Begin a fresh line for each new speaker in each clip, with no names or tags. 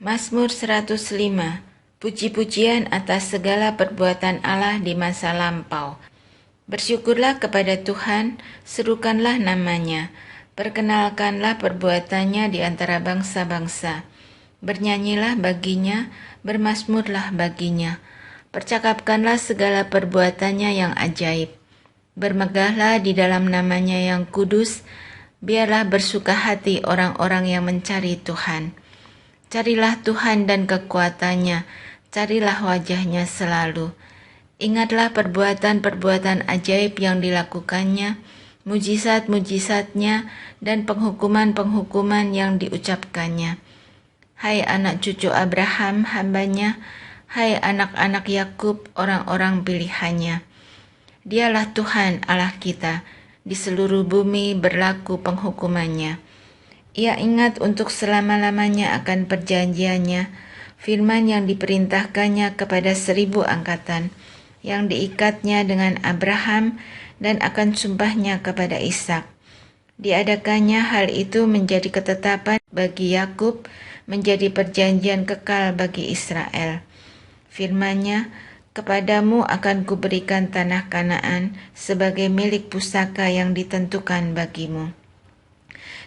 Mazmur 105. Puji-pujian atas segala perbuatan Allah di masa lampau. Bersyukurlah kepada Tuhan, serukanlah namanya, perkenalkanlah perbuatannya di antara bangsa-bangsa. Bernyanyilah baginya, bermazmurlah baginya. Percakapkanlah segala perbuatannya yang ajaib. Bermegahlah di dalam namanya yang kudus, biarlah bersuka hati orang-orang yang mencari Tuhan. Carilah Tuhan dan kekuatannya, carilah wajahnya selalu. Ingatlah perbuatan-perbuatan ajaib yang dilakukannya, mujizat-mujizatnya, dan penghukuman-penghukuman yang diucapkannya. Hai anak cucu Abraham, hambanya, hai anak-anak Yakub, orang-orang pilihannya. Dialah Tuhan Allah kita, di seluruh bumi berlaku penghukumannya. Ia ingat untuk selama-lamanya akan perjanjiannya, firman yang diperintahkannya kepada 1000 angkatan, yang diikatnya dengan Abraham dan akan sumpahnya kepada Ishak. Diadakannya hal itu menjadi ketetapan bagi Yakub, menjadi perjanjian kekal bagi Israel. Firman-Nya, kepadamu akan kuberikan tanah Kanaan sebagai milik pusaka yang ditentukan bagimu.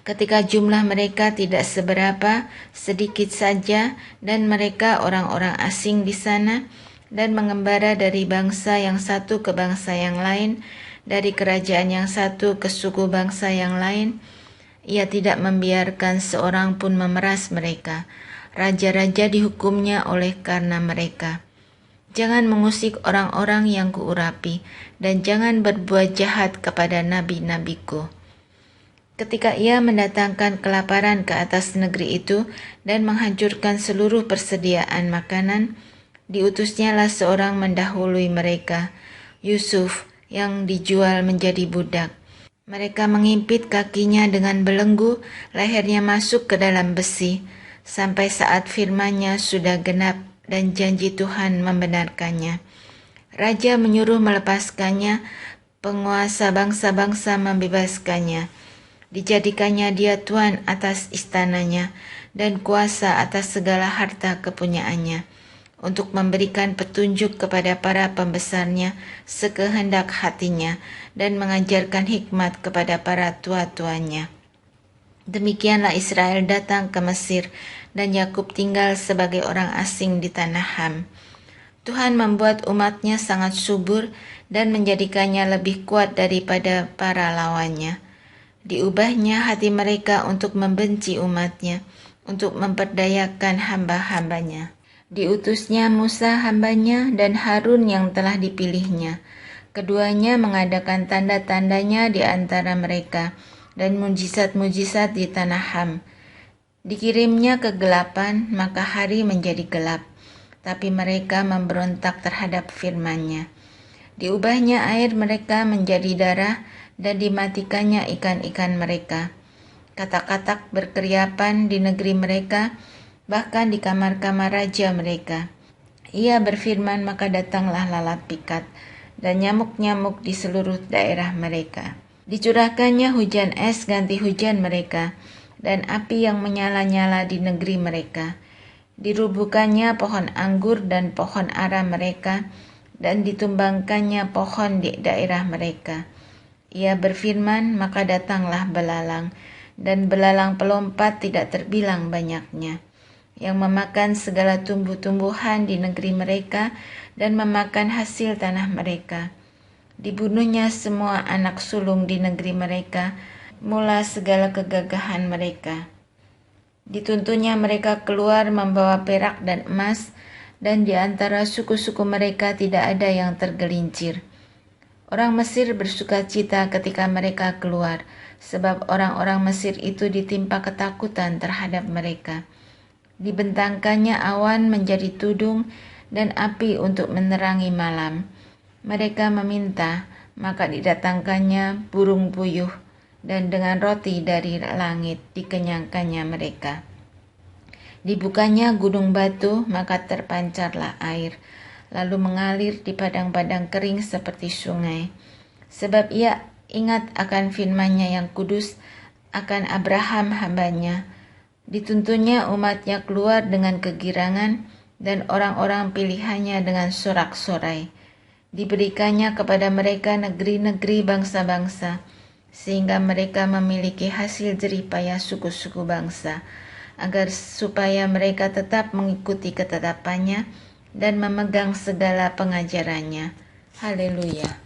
Ketika jumlah mereka tidak seberapa, sedikit saja, dan mereka orang-orang asing di sana, dan mengembara dari bangsa yang satu ke bangsa yang lain, dari kerajaan yang satu ke suku bangsa yang lain, ia tidak membiarkan seorang pun memeras mereka. Raja-raja dihukumnya oleh karena mereka. Jangan mengusik orang-orang yang kuurapi, dan jangan berbuat jahat kepada nabi-nabiku. Ketika ia mendatangkan kelaparan ke atas negeri itu dan menghancurkan seluruh persediaan makanan, diutusnyalah seorang mendahului mereka, Yusuf, yang dijual menjadi budak. Mereka mengimpit kakinya dengan belenggu, lehernya masuk ke dalam besi, sampai saat firman-Nya sudah genap dan janji Tuhan membenarkannya. Raja menyuruh melepaskannya, penguasa bangsa-bangsa membebaskannya. Dijadikannya dia tuan atas istananya dan kuasa atas segala harta kepunyaannya, untuk memberikan petunjuk kepada para pembesarnya sekehendak hatinya dan mengajarkan hikmat kepada para tua-tuanya. Demikianlah Israel datang ke Mesir dan Yakub tinggal sebagai orang asing di tanah Ham. Tuhan membuat umat-Nya sangat subur dan menjadikannya lebih kuat daripada para lawannya. Diubahnya hati mereka untuk membenci umat-Nya, untuk memperdayakan hamba-hambanya. Diutusnya Musa hambanya dan Harun yang telah dipilihnya. Keduanya mengadakan tanda-tandanya di antara mereka dan mujizat-mujizat di tanah Ham. Dikirimnya kegelapan, maka hari menjadi gelap, tapi mereka memberontak terhadap firman-Nya. Diubahnya air mereka menjadi darah, dan dimatikannya ikan-ikan mereka. Katak-katak berkeriapan di negeri mereka, bahkan di kamar-kamar raja mereka. Ia berfirman, maka datanglah lalat pikat, dan nyamuk-nyamuk di seluruh daerah mereka. Dicurahkannya hujan es ganti hujan mereka, dan api yang menyala-nyala di negeri mereka. Dirubuhkannya pohon anggur dan pohon ara mereka, dan ditumbangkannya pohon di daerah mereka. Ia berfirman, maka datanglah belalang, dan belalang pelompat tidak terbilang banyaknya, yang memakan segala tumbuh-tumbuhan di negeri mereka dan memakan hasil tanah mereka. Dibunuhnya semua anak sulung di negeri mereka, mula segala kegagahan mereka. Dituntunnya mereka keluar membawa perak dan emas, dan di antara suku-suku mereka tidak ada yang tergelincir. Orang Mesir bersukacita ketika mereka keluar, sebab orang-orang Mesir itu ditimpa ketakutan terhadap mereka. Dibentangkannya awan menjadi tudung dan api untuk menerangi malam. Mereka meminta, maka didatangkannya burung puyuh, dan dengan roti dari langit dikenyangkannya mereka. Dibukanya gunung batu, maka terpancarlah air, lalu mengalir di padang-padang kering seperti sungai. Sebab ia ingat akan firman-Nya yang kudus, akan Abraham hambanya. Dituntunnya umatnya keluar dengan kegirangan dan orang-orang pilihannya dengan sorak-sorai. Diberikannya kepada mereka negeri-negeri bangsa-bangsa, sehingga mereka memiliki hasil jerih payah suku-suku bangsa, supaya mereka tetap mengikuti ketetapannya dan memegang segala pengajarannya. Haleluya.